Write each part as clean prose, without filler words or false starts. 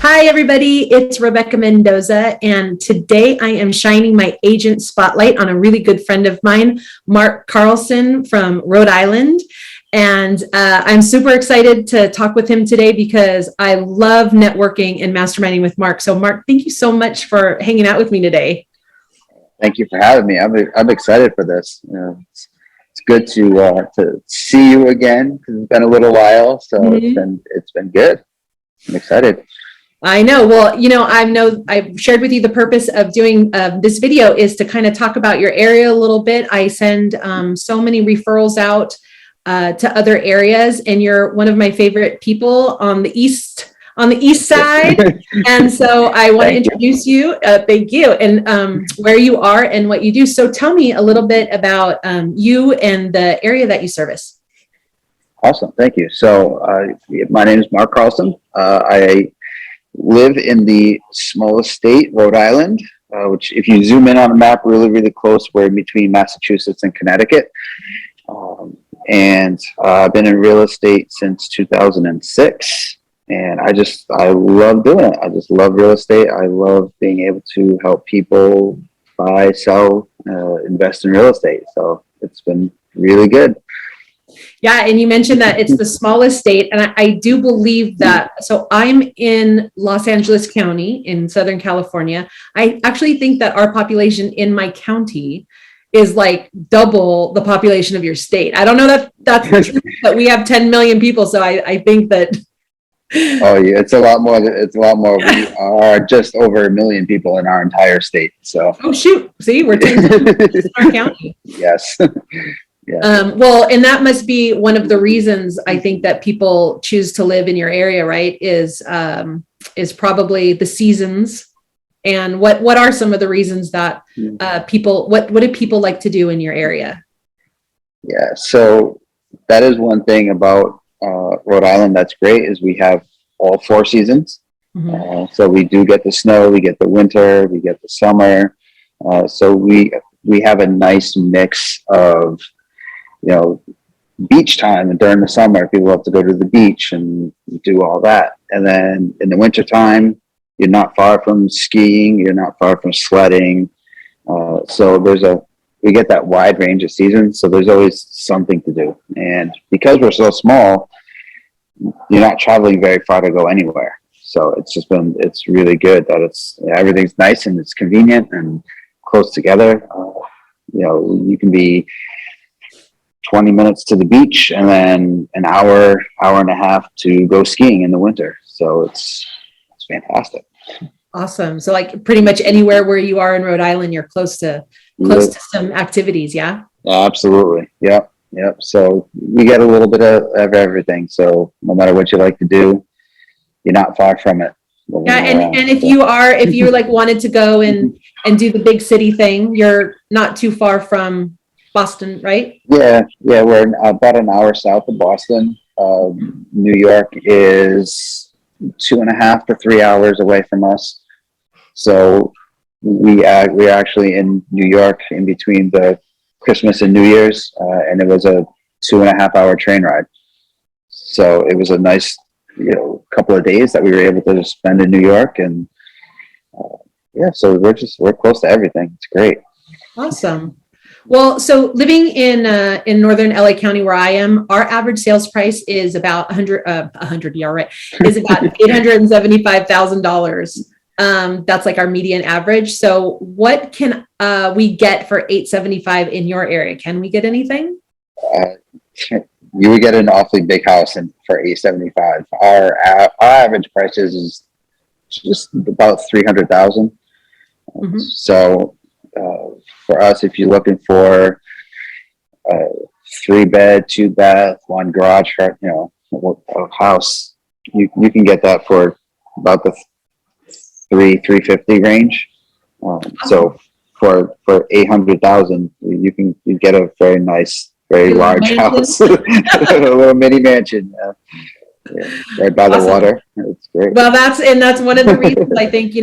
Hi, everybody. It's Rebecca Mendoza, and today I am shining my agent spotlight on a really good friend of mine, Marc Carlson from Rhode Island. And I'm super excited to talk with him today because I love networking and masterminding with Marc. So, Marc, thank you so much for hanging out with me today. Thank you for having me. I'm excited for this. It's good to see you again because it's been a little while. So it's been good. I'm excited. I know. Well, I've shared with you the purpose of doing this video is to kind of talk about your area a little bit. I send so many referrals out to other areas, and you're one of my favorite people on the east side. And so I want to introduce you. Thank you. And where you are and what you do. So tell me a little bit about you and the area that you service. Awesome. Thank you. So my name is Marc Carlson. I live in the smallest state, Rhode Island, which if you zoom in on the map, really close, we're in between Massachusetts and Connecticut. And I've been in real estate since 2006. And I love doing it. I just love real estate. I love being able to help people buy, sell, invest in real estate. So it's been really good. Yeah, and you mentioned that it's the smallest state, and I do believe that. So I'm in Los Angeles County in Southern California. I actually think that our population in my county is like double the population of your state. I don't know that that's true, but we have 10 million people, so I think that. Oh yeah, it's a lot more. We are just over 1 million people in our entire state. So. Oh shoot! See, we're 10 in our county. Yes. Yeah. Well, and that must be one of the reasons I think that people choose to live in your area, right? Is probably the seasons. And what are some of the reasons that people, what do people like to do in your area? Yeah, so that is one thing about Rhode Island that's great is we have all 4 seasons. Mm-hmm. So we do get the snow, we get the winter, we get the summer. So we have a nice mix of beach time, and during the summer, people love to go to the beach and do all that. And then in the winter time, you're not far from skiing, you're not far from sledding. So we get that wide range of seasons. So there's always something to do. And because we're so small, you're not traveling very far to go anywhere. So it's really good that everything's nice and it's convenient and close together. You can be 20 minutes to the beach and then an hour and a half to go skiing in the winter. So it's fantastic. Awesome. So like pretty much anywhere where you are in Rhode Island, you're close to some activities. Yeah. Absolutely. Yep. So we get a little bit of everything. So no matter what you like to do, you're not far from it. Yeah. And if you like wanted to go and do the big city thing, you're not too far from Boston, right? Yeah, we're about an hour south of Boston. New York is 2.5 to 3 hours away from us. So we're actually in New York in between the Christmas and New Year's, and it was a 2.5 hour train ride. So it was a nice, couple of days that we were able to spend in New York, and so we're close to everything. It's great. Awesome. Well, so living in northern LA County where I am, our average sales price is about is about $875,000. That's like our median average. So what can we get for $875,000 in your area? Can we get anything? You would get an awfully big house for $875,000. Our average price is just about $300,000. Mm-hmm. So. For us, if you're looking for a 3-bed, 2-bath, 1 garage, a house, you can get that for about the $350,000 range. So for $800,000, you get a very nice, very large house, a little mini mansion. Right by the water. It's great. Well, that's one of the reasons I think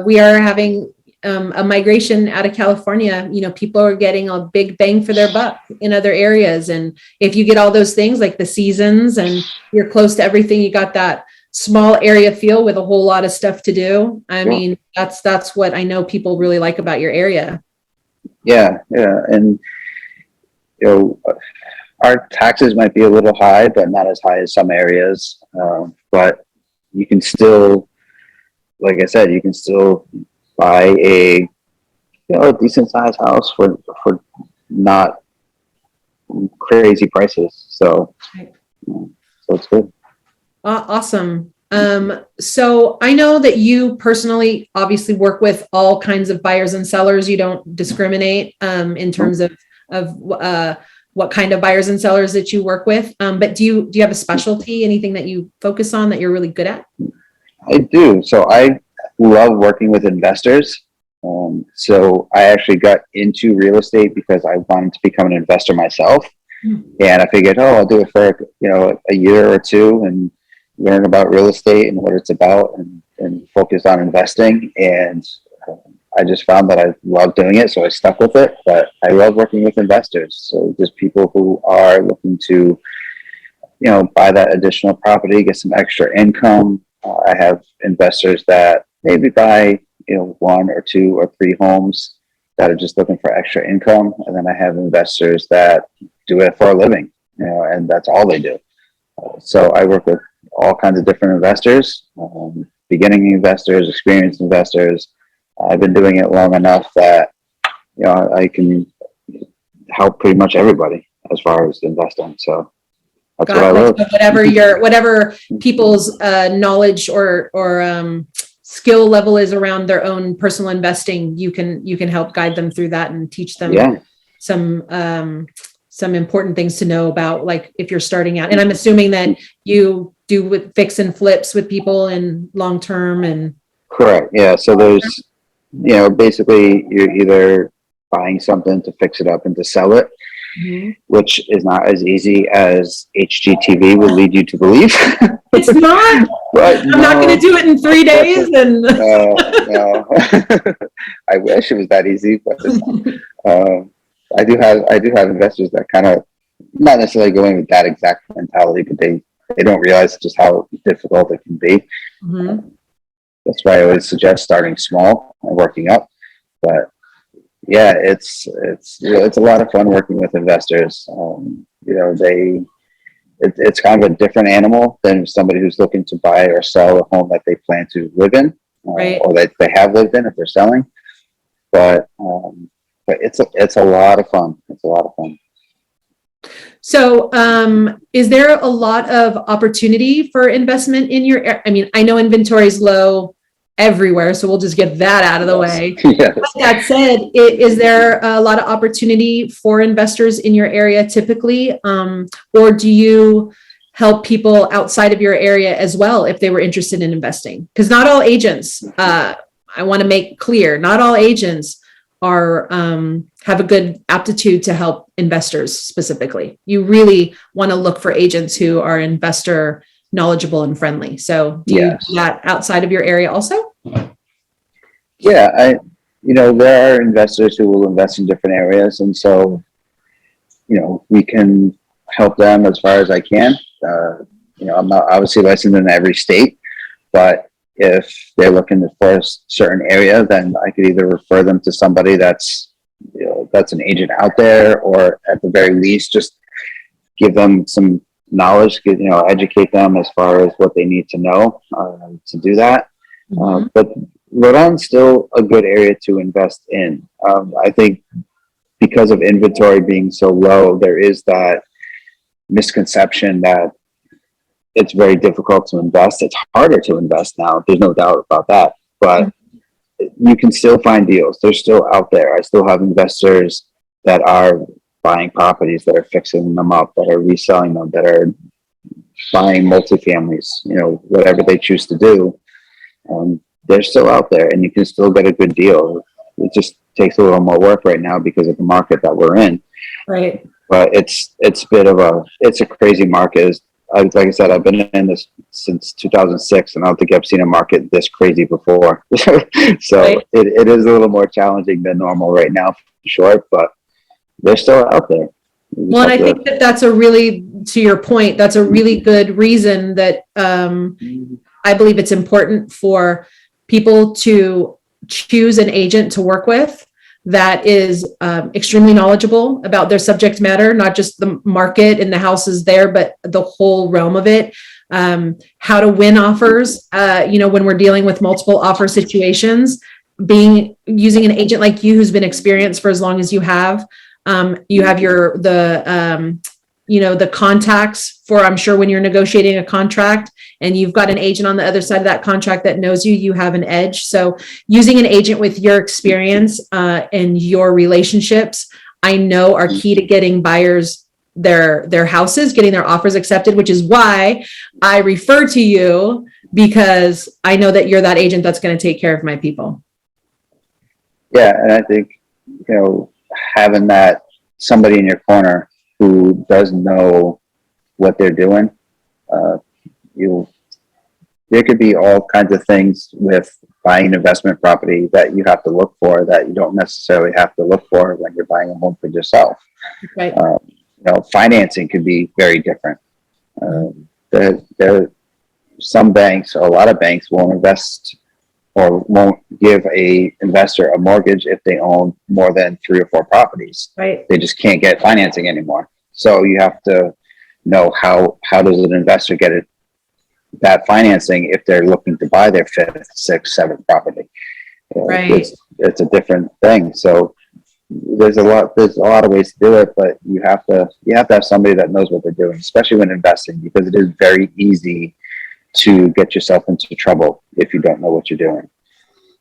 we are having a migration out of California. People are getting a big bang for their buck in other areas. And if you get all those things like the seasons and you're close to everything, you got that small area feel with a whole lot of stuff to do. I Yeah. mean, that's what I know people really like about your area. Yeah, yeah, and you know, our taxes might be a little high, but not as high as some areas. But you can still, like I said, you can still buy a a decent sized house for not crazy prices. So Right. so it's good. Awesome. So I know that you personally obviously work with all kinds of buyers and sellers. You don't discriminate in terms of what kind of buyers and sellers that you work with. But do you have a specialty, anything that you focus on that you're really good at? I do. So I love working with investors. So I actually got into real estate because I wanted to become an investor myself. And I figured, I'll do it for, a year or two and learn about real estate and what it's about and focus on investing. And I just found that I love doing it. So I stuck with it, but I love working with investors. So just people who are looking to, buy that additional property, get some extra income. I have investors that maybe buy, one or two or three homes that are just looking for extra income. And then I have investors that do it for a living, and that's all they do. So I work with all kinds of different investors, beginning investors, experienced investors. I've been doing it long enough that, I can help pretty much everybody as far as investing. So that's what I love. So whatever people's knowledge or skill level is around their own personal investing, you can help guide them through that and teach them some important things to know about, like if you're starting out. And I'm assuming that you do with fix and flips with people in long term and. Correct. Yeah. So there's, basically you're either buying something to fix it up and to sell it, which is not as easy as HGTV would lead you to believe. It's not. But I'm not going to do it in 3 days. And no. I wish it was that easy, but I do have investors that kind of not necessarily going with that exact mentality, but they don't realize just how difficult it can be. That's why I always suggest starting small and working up. But yeah, it's a lot of fun working with investors. It's kind of a different animal than somebody who's looking to buy or sell a home that they plan to live in, right. or that they have lived in if they're selling. But it's a lot of fun. It's a lot of fun. So, is there a lot of opportunity for investment in your? I mean, I know inventory is low everywhere, so we'll just get that out of the way. Yes. With that said, is there a lot of opportunity for investors in your area typically, or do you help people outside of your area as well if they were interested in investing? Because not all agents, I want to make clear, not all agents are have a good aptitude to help investors specifically. You really want to look for agents who are investor knowledgeable and friendly. So do you do that outside of your area also? Yeah, there are investors who will invest in different areas, and so we can help them as far as I can. I'm not obviously licensed in every state, but if they're looking for a certain area, then I could either refer them to somebody that's an agent out there, or at the very least just give them some knowledge, educate them as far as what they need to know to do that. But Rhode's still a good area to invest in. I think because of inventory being so low, there is that misconception that it's very difficult to invest. It's harder to invest now. There's no doubt about that. But you can still find deals. They're still out there. I still have investors that are buying properties, that are fixing them up, that are reselling them, that are buying multifamilies, whatever they choose to do. They're still out there, and you can still get a good deal. It just takes a little more work right now because of the market that we're in. Right. But it's a crazy market. Like I said, I've been in this since 2006, and I don't think I've seen a market this crazy before. So right. It is a little more challenging than normal right now, for sure, but they're still out there. Well, and I think that's a really, to your point, that's a really good reason that I believe it's important for people to choose an agent to work with that is extremely knowledgeable about their subject matter, not just the market and the houses there, but the whole realm of it. How to win offers, when we're dealing with multiple offer situations, using an agent like you who's been experienced for as long as you have. You have the contacts for, I'm sure when you're negotiating a contract and you've got an agent on the other side of that contract that knows you, you have an edge. So using an agent with your experience and your relationships, I know are key to getting buyers their houses, getting their offers accepted, which is why I refer to you, because I know that you're that agent that's going to take care of my people. Yeah. And I think, having that somebody in your corner who does know what they're doing, there could be all kinds of things with buying investment property that you have to look for that you don't necessarily have to look for when you're buying a home for yourself. Right. Financing could be very different. Some banks, or a lot of banks, won't invest or won't give a investor a mortgage if they own more than 3 or 4 properties. Right. They just can't get financing anymore. So you have to know how does an investor get that financing if they're looking to buy their 5th, 6th, 7th property. Right. It's a different thing. So there's a lot of ways to do it, but you have to have somebody that knows what they're doing, especially when investing, because it is very easy to get yourself into trouble if you don't know what you're doing.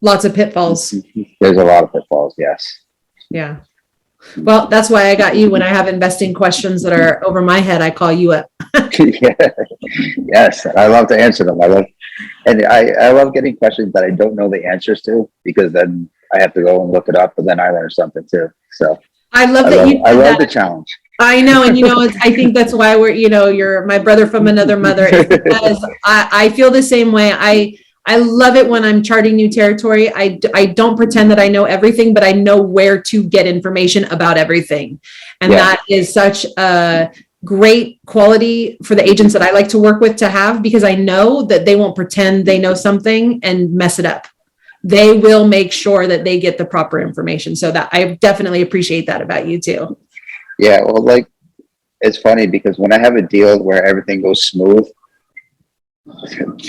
Lots of pitfalls. There's a lot of pitfalls. Yes. Yeah. Well, that's why I got you. When I have investing questions that are over my head, I call you up. Yeah. Yes. I love to answer them. I love getting questions that I don't know the answers to, because then I have to go and look it up, and then I learn something too. So I love that I love the challenge. I know. And, I think that's why you're my brother from another mother, is because I feel the same way. I love it when I'm charting new territory. I don't pretend that I know everything, but I know where to get information about everything. And that is such a great quality for the agents that I like to work with to have, because I know that they won't pretend they know something and mess it up. They will make sure that they get the proper information. So that I definitely appreciate that about you too. Yeah. Well, it's funny because when I have a deal where everything goes smooth,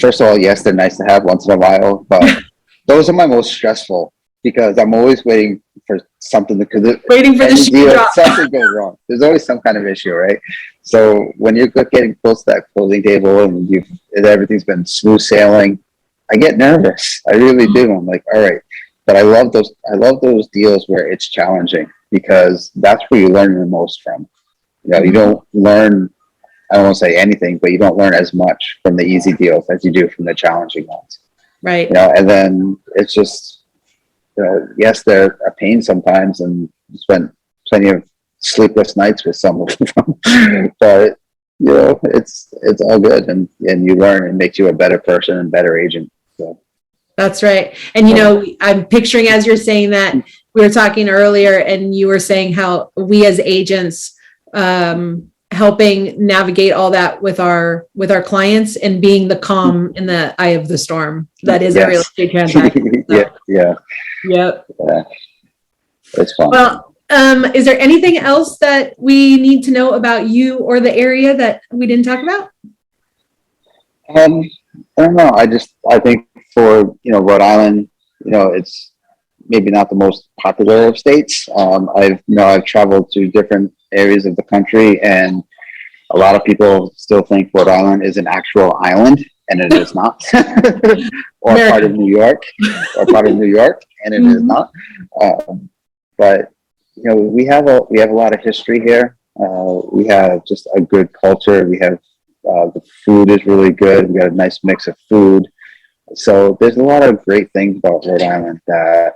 first of all, yes, they're nice to have once in a while, but those are my most stressful, because I'm always waiting for something waiting for the shoe to drop. Something goes wrong. There's always some kind of issue, right? So when you're getting close to that closing table and everything's been smooth sailing, I get nervous. I really do. I'm like, all right. But I love those deals where it's challenging, because that's where you learn the most from. You don't learn, I don't want to say anything, but you don't learn as much from the easy deals as you do from the challenging ones. Right. And then it's just, yes, they're a pain sometimes, and you spend plenty of sleepless nights with some of them, but it's all good, and you learn. It makes you a better person and better agent. So. That's right. And, I'm picturing, as you're saying that, we were talking earlier and you were saying how we as agents, helping navigate all that with our clients and being the calm in the eye of the storm. That is a real estate transaction. So. Yeah. Yep. Yeah. It's fun. Well, is there anything else that we need to know about you or the area that we didn't talk about? I don't know. I think for, Rhode Island, it's maybe not the most popular of states. I've traveled to different areas of the country, and a lot of people still think Rhode Island is an actual island, and it is not. Or part of New York, and it is not. But we have a lot of history here. We have just a good culture. We have the food is really good. We got a nice mix of food. So there's a lot of great things about Rhode Island that.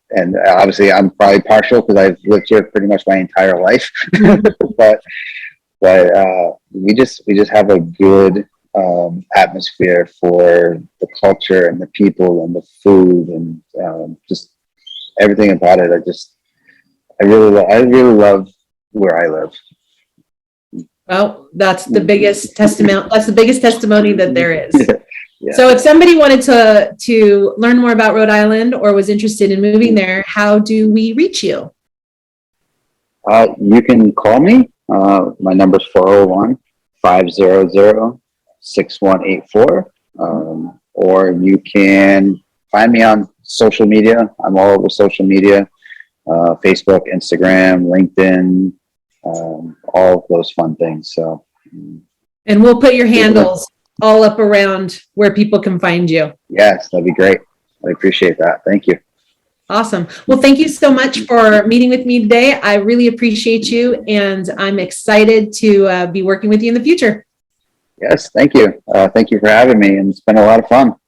And obviously, I'm probably partial because I've lived here pretty much my entire life. but we just have a good atmosphere for the culture and the people and the food and just everything about it. I really love where I live. Well, that's the biggest testimony. That's the biggest testimony that there is. Yeah. So if somebody wanted to learn more about Rhode Island or was interested in moving there, how do we reach you? You can call me. My number's 401-500-6184. Or you can find me on social media. I'm all over social media, Facebook, Instagram, LinkedIn, all of those fun things. So, and we'll put your handles all up around where people can find you. Yes, that'd be great. I appreciate that. Thank you. Awesome. Well, thank you so much for meeting with me today. I really appreciate you, and I'm excited to be working with you in the future. Yes, thank you. Thank you for having me, and it's been a lot of fun. All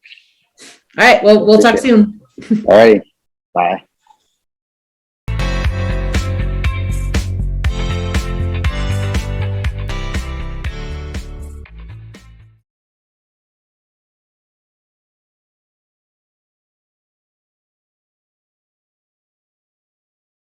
right. Well, we'll talk soon. All right. Bye.